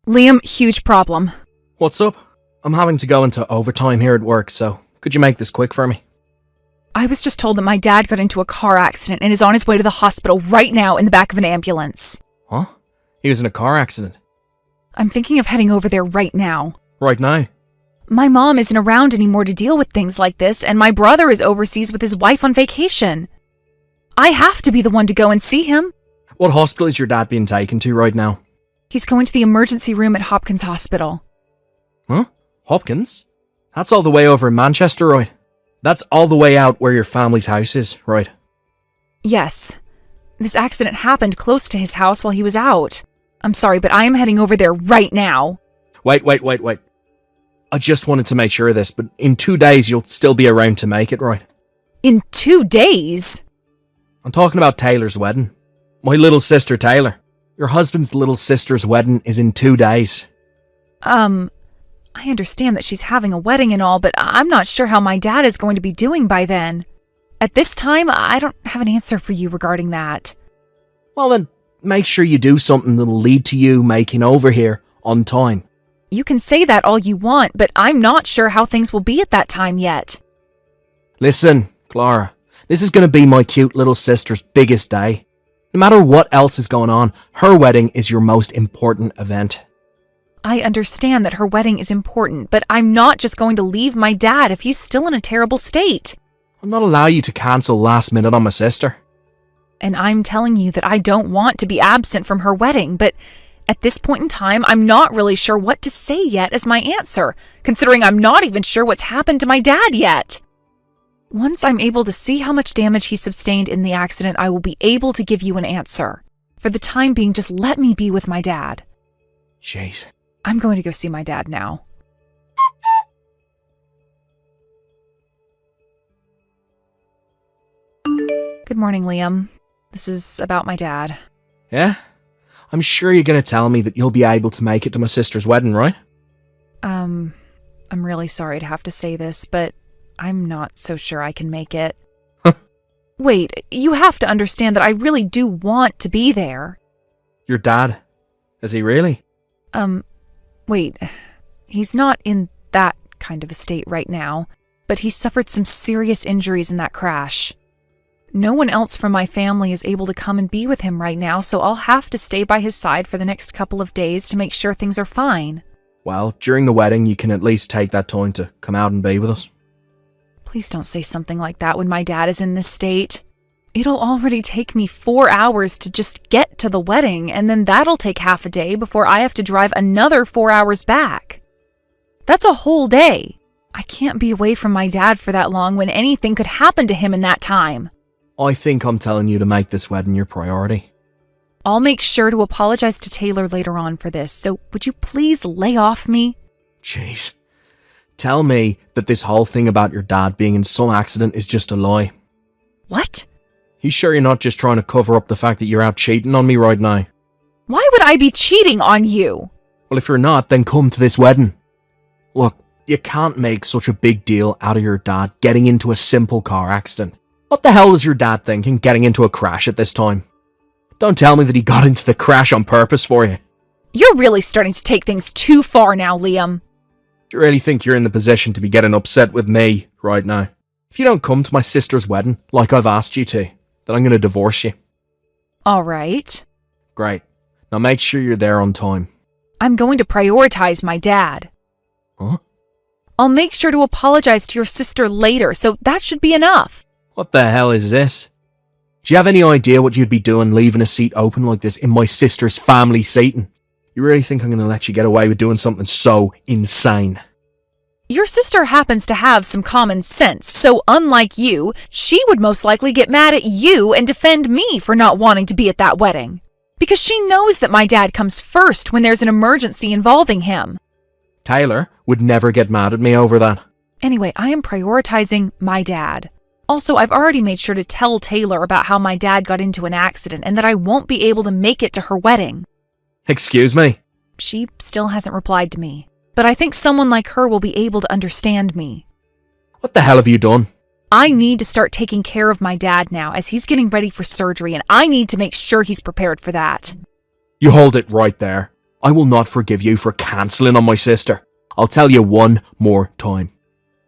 Liam, huge problem. What's up? I'm having to go into overtime here at work, so could you make this quick for me? I was just told that my dad got into a car accident and is on his way to the hospital right now in the back of an ambulance. Huh? He was in a car accident. I'm thinking of heading over there right now. Right now? My mom isn't around anymore to deal with things like this, and my brother is overseas with his wife on vacation. I have to be the one to go and see him. What hospital is your dad being taken to right now? He's going to the emergency room at Hopkins Hospital. Huh? Hopkins? That's all the way over in Manchester, right? That's all the way out where your family's house is, right? Yes. This accident happened close to his house while he was out. I'm sorry, but I am heading over there right now. Wait. I just wanted to make sure of this, but in 2 days you'll still be around to make it, right? In 2 days? I'm talking about Taylor's wedding. My little sister Taylor. Your husband's little sister's wedding is in 2 days. I understand that she's having a wedding and all, but I'm not sure how my dad is going to be doing by then. At this time, I don't have an answer for you regarding that. Well then, make sure you do something that'll lead to you making over here on time. You can say that all you want, but I'm not sure how things will be at that time yet. Listen, Clara, this is going to be my cute little sister's biggest day. No matter what else is going on, her wedding is your most important event. I understand that her wedding is important, but I'm not just going to leave my dad if he's still in a terrible state. I'll not allow you to cancel last minute on my sister. And I'm telling you that I don't want to be absent from her wedding, but at this point in time, I'm not really sure what to say yet as my answer, considering I'm not even sure what's happened to my dad yet. Once I'm able to see how much damage he sustained in the accident, I will be able to give you an answer. For the time being, just let me be with my dad. Jeez. I'm going to go see my dad now. Good morning, Liam. This is about my dad. Yeah? I'm sure you're going to tell me that you'll be able to make it to my sister's wedding, right? I'm really sorry to have to say this, but I'm not so sure I can make it. Wait, you have to understand that I really do want to be there. Your dad? Is he really? Wait, he's not in that kind of a state right now, but he suffered some serious injuries in that crash. No one else from my family is able to come and be with him right now, so I'll have to stay by his side for the next couple of days to make sure things are fine. Well, during the wedding, you can at least take that time to come out and be with us. Please don't say something like that when my dad is in this state. It'll already take me 4 hours to just get to the wedding, and then that'll take half a day before I have to drive another 4 hours back. That's a whole day. I can't be away from my dad for that long when anything could happen to him in that time. I think I'm telling you to make this wedding your priority. I'll make sure to apologize to Taylor later on for this, so would you please lay off me? Jeez. Tell me that this whole thing about your dad being in some accident is just a lie. What? You sure you're not just trying to cover up the fact that you're out cheating on me right now? Why would I be cheating on you? Well, if you're not, then come to this wedding. Look, you can't make such a big deal out of your dad getting into a simple car accident. What the hell was your dad thinking getting into a crash at this time? Don't tell me that he got into the crash on purpose for you. You're really starting to take things too far now, Liam. Do you really think you're in the position to be getting upset with me right now? If you don't come to my sister's wedding, like I've asked you to, then I'm going to divorce you. All right. Great. Now make sure you're there on time. I'm going to prioritize my dad. Huh? I'll make sure to apologize to your sister later, so that should be enough. What the hell is this? Do you have any idea what you'd be doing leaving a seat open like this in my sister's family seating? You really think I'm going to let you get away with doing something so insane? Your sister happens to have some common sense, so unlike you, she would most likely get mad at you and defend me for not wanting to be at that wedding. Because she knows that my dad comes first when there's an emergency involving him. Taylor would never get mad at me over that. Anyway, I am prioritizing my dad. Also, I've already made sure to tell Taylor about how my dad got into an accident and that I won't be able to make it to her wedding. Excuse me? She still hasn't replied to me, but I think someone like her will be able to understand me. What the hell have you done? I need to start taking care of my dad now as he's getting ready for surgery, and I need to make sure he's prepared for that. You hold it right there. I will not forgive you for cancelling on my sister. I'll tell you one more time.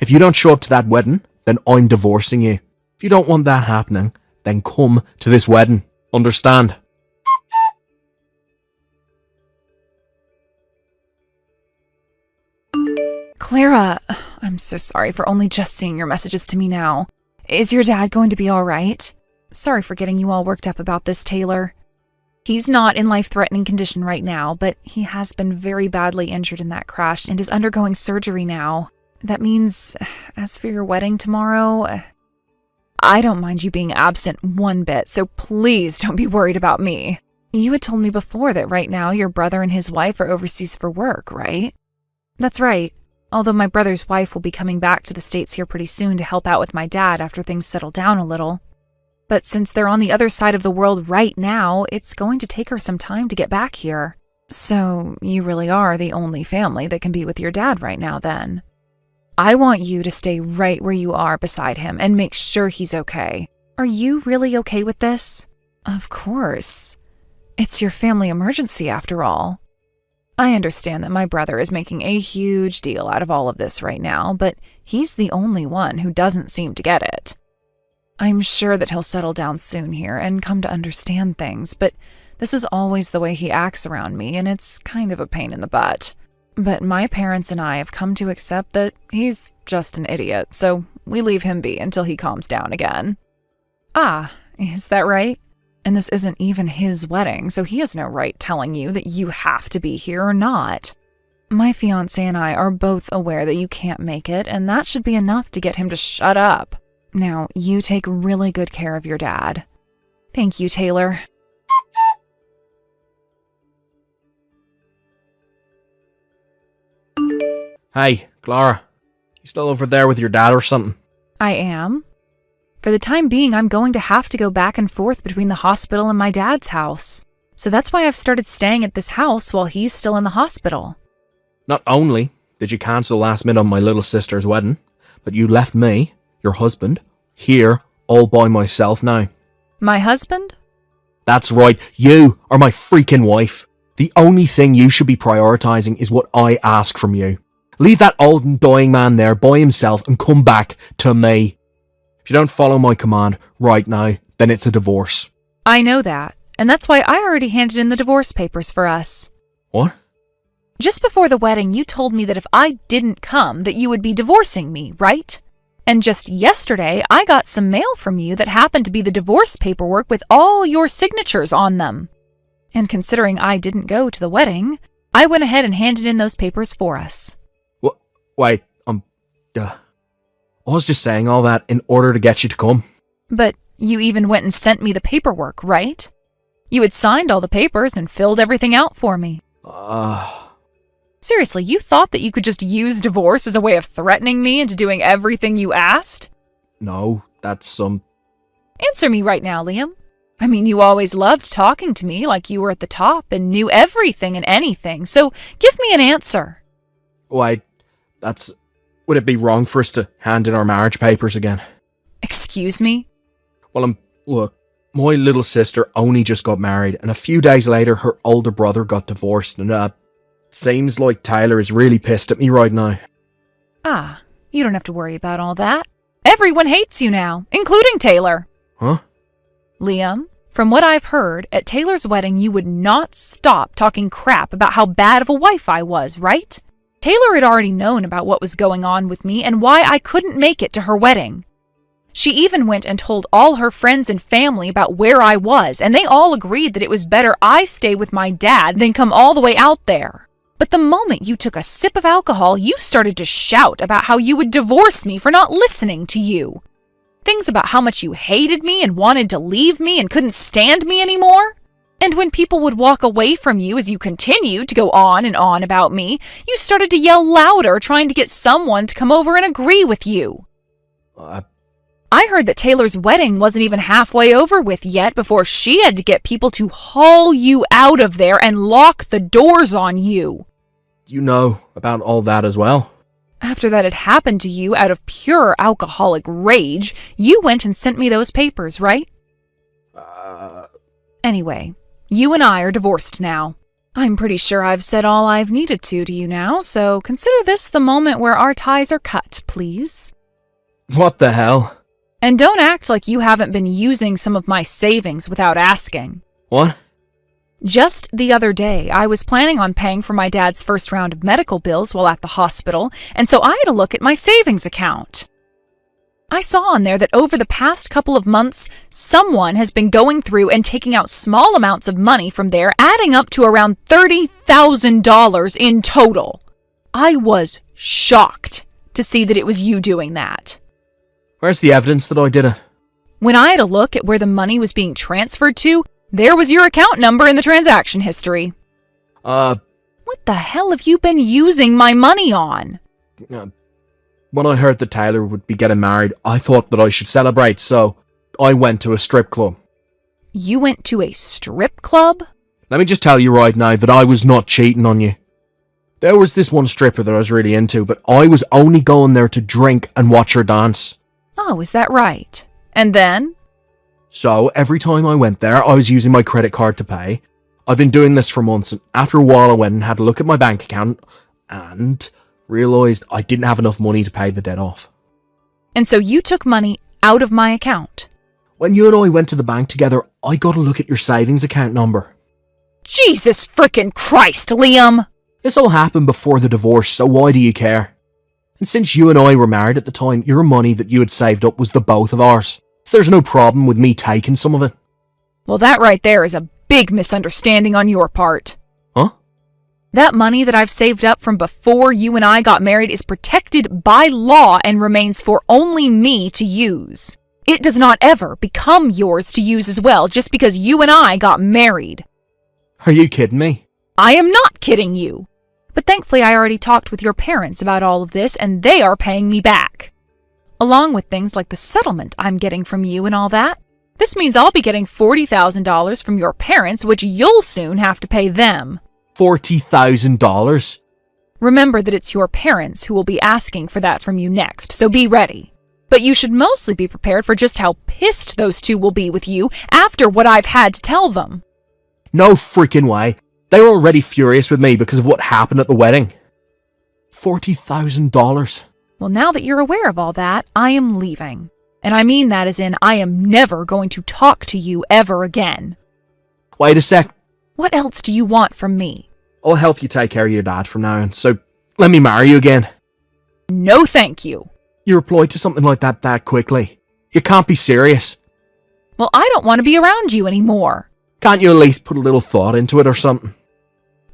If you don't show up to that wedding, then I'm divorcing you. If you don't want that happening, then come to this wedding. Understand? Clara, I'm so sorry for only just seeing your messages to me now. Is your dad going to be all right? Sorry for getting you all worked up about this, Taylor. He's not in life-threatening condition right now, but he has been very badly injured in that crash and is undergoing surgery now. That means, as for your wedding tomorrow, I don't mind you being absent one bit, so please don't be worried about me. You had told me before that right now your brother and his wife are overseas for work, right? That's right. Although my brother's wife will be coming back to the States here pretty soon to help out with my dad after things settle down a little. But since they're on the other side of the world right now, it's going to take her some time to get back here. So you really are the only family that can be with your dad right now then. I want you to stay right where you are beside him and make sure he's okay. Are you really okay with this? Of course. It's your family emergency after all. I understand that my brother is making a huge deal out of all of this right now, but he's the only one who doesn't seem to get it. I'm sure that he'll settle down soon here and come to understand things, but this is always the way he acts around me, and it's kind of a pain in the butt. But my parents and I have come to accept that he's just an idiot, so we leave him be until he calms down again. Ah, is that right? And this isn't even his wedding, so he has no right telling you that you have to be here or not. My fiancé and I are both aware that you can't make it, and that should be enough to get him to shut up. Now, you take really good care of your dad. Thank you, Taylor. Hey, Clara. You still over there with your dad or something? I am. For the time being, I'm going to have to go back and forth between the hospital and my dad's house. So that's why I've started staying at this house while he's still in the hospital. Not only did you cancel last minute on my little sister's wedding, but you left me, your husband, here all by myself now. My husband? That's right, you are my freaking wife. The only thing you should be prioritising is what I ask from you. Leave that old and dying man there by himself and come back to me. If you don't follow my command right now, then it's a divorce. I know that, and that's why I already handed in the divorce papers for us. What? Just before the wedding, you told me that if I didn't come, that you would be divorcing me, right? And just yesterday, I got some mail from you that happened to be the divorce paperwork with all your signatures on them. And considering I didn't go to the wedding, I went ahead and handed in those papers for us. Wait, I was just saying all that in order to get you to come. But you even went and sent me the paperwork, right? You had signed all the papers and filled everything out for me. Seriously, you thought that you could just use divorce as a way of threatening me into doing everything you asked? No, that's some... Answer me right now, Liam. I mean, you always loved talking to me like you were at the top and knew everything and anything, so give me an answer. Wait, that's... Would it be wrong for us to hand in our marriage papers again? Excuse me? Well, look, my little sister only just got married, and a few days later her older brother got divorced, and seems like Taylor is really pissed at me right now. Ah, you don't have to worry about all that. Everyone hates you now, including Taylor. Huh? Liam, from what I've heard, at Taylor's wedding you would not stop talking crap about how bad of a wife I was, right? Taylor had already known about what was going on with me and why I couldn't make it to her wedding. She even went and told all her friends and family about where I was, and they all agreed that it was better I stay with my dad than come all the way out there. But the moment you took a sip of alcohol, you started to shout about how you would divorce me for not listening to you. Things about how much you hated me and wanted to leave me and couldn't stand me anymore. And when people would walk away from you as you continued to go on and on about me, you started to yell louder, trying to get someone to come over and agree with you. I heard that Taylor's wedding wasn't even halfway over with yet before she had to get people to haul you out of there and lock the doors on you. You know about all that as well? After that had happened to you out of pure alcoholic rage, you went and sent me those papers, right? Anyway, you and I are divorced now. I'm pretty sure I've said all I've needed to you now, so consider this the moment where our ties are cut, please. What the hell? And don't act like you haven't been using some of my savings without asking. What? Just the other day, I was planning on paying for my dad's first round of medical bills while at the hospital, and so I had a look at my savings account. I saw on there that over the past couple of months, someone has been going through and taking out small amounts of money from there, adding up to around $30,000 in total. I was shocked to see that it was you doing that. Where's the evidence that I did it? When I had a look at where the money was being transferred to, there was your account number in the transaction history. What the hell have you been using my money on? When I heard that Taylor would be getting married, I thought that I should celebrate, so I went to a strip club. You went to a strip club? Let me just tell you right now that I was not cheating on you. There was this one stripper that I was really into, but I was only going there to drink and watch her dance. Oh, is that right? And then? So, every time I went there, I was using my credit card to pay. I'd been doing this for months, and after a while I went and had a look at my bank account, and realised I didn't have enough money to pay the debt off. And so you took money out of my account? When you and I went to the bank together, I got a look at your savings account number. Jesus frickin' Christ, Liam! This all happened before the divorce, so why do you care? And since you and I were married at the time, your money that you had saved up was the both of ours. So there's no problem with me taking some of it. Well, that right there is a big misunderstanding on your part. Huh? That money that I've saved up from before you and I got married is protected by law and remains for only me to use. It does not ever become yours to use as well just because you and I got married. Are you kidding me? I am not kidding you. But thankfully I already talked with your parents about all of this and they are paying me back. Along with things like the settlement I'm getting from you and all that. This means I'll be getting $40,000 from your parents, which you'll soon have to pay them. $40,000? Remember that it's your parents who will be asking for that from you next, so be ready. But you should mostly be prepared for just how pissed those two will be with you after what I've had to tell them. No freaking way. They were already furious with me because of what happened at the wedding. $40,000. Well, now that you're aware of all that, I am leaving. And I mean that as in I am never going to talk to you ever again. Wait a sec. What else do you want from me? I'll help you take care of your dad from now on, so let me marry you again. No thank you. You replied to something like that quickly. You can't be serious. Well, I don't want to be around you anymore. Can't you at least put a little thought into it or something?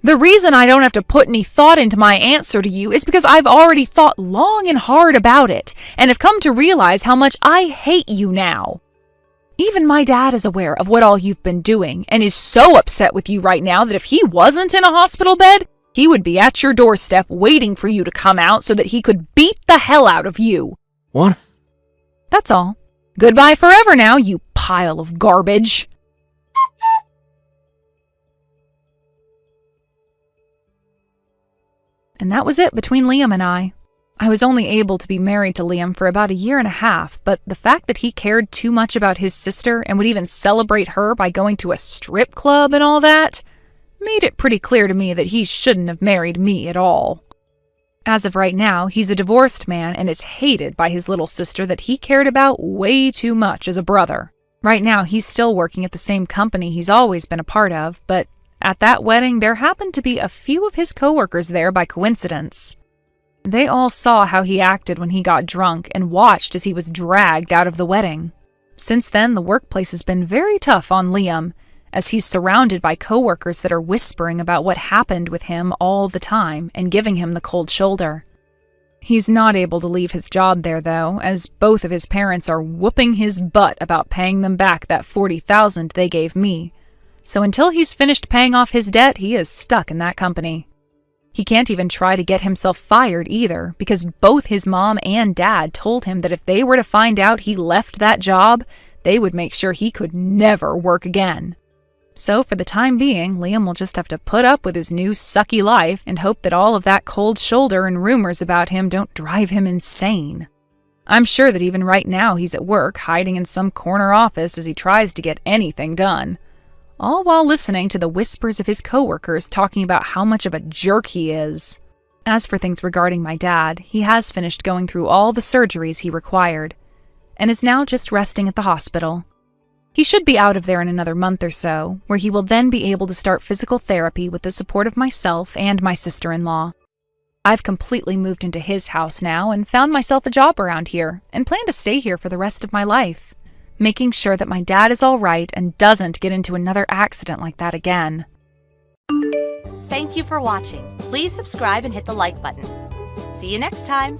The reason I don't have to put any thought into my answer to you is because I've already thought long and hard about it, and have come to realize how much I hate you now. Even my dad is aware of what all you've been doing, and is so upset with you right now that if he wasn't in a hospital bed, he would be at your doorstep waiting for you to come out so that he could beat the hell out of you. What? That's all. Goodbye forever now, you pile of garbage. And that was it between Liam and I. I was only able to be married to Liam for about 1.5 years, but the fact that he cared too much about his sister and would even celebrate her by going to a strip club and all that made it pretty clear to me that he shouldn't have married me at all. As of right now, he's a divorced man and is hated by his little sister that he cared about way too much as a brother. Right now, he's still working at the same company he's always been a part of, but at that wedding, there happened to be a few of his coworkers there by coincidence. They all saw how he acted when he got drunk and watched as he was dragged out of the wedding. Since then, the workplace has been very tough on Liam, as he's surrounded by coworkers that are whispering about what happened with him all the time and giving him the cold shoulder. He's not able to leave his job there, though, as both of his parents are whooping his butt about paying them back that $40,000 they gave me. So until he's finished paying off his debt, he is stuck in that company. He can't even try to get himself fired either, because both his mom and dad told him that if they were to find out he left that job, they would make sure he could never work again. So for the time being, Liam will just have to put up with his new sucky life and hope that all of that cold shoulder and rumors about him don't drive him insane. I'm sure that even right now he's at work, hiding in some corner office as he tries to get anything done. all while listening to the whispers of his coworkers talking about how much of a jerk he is. As for things regarding my dad, he has finished going through all the surgeries he required, and is now just resting at the hospital. He should be out of there in another month or so, where he will then be able to start physical therapy with the support of myself and my sister-in-law. I've completely moved into his house now and found myself a job around here, and plan to stay here for the rest of my life, making sure that my dad is all right and doesn't get into another accident like that again. Thank you for watching. Please subscribe and hit the like button. See you next time.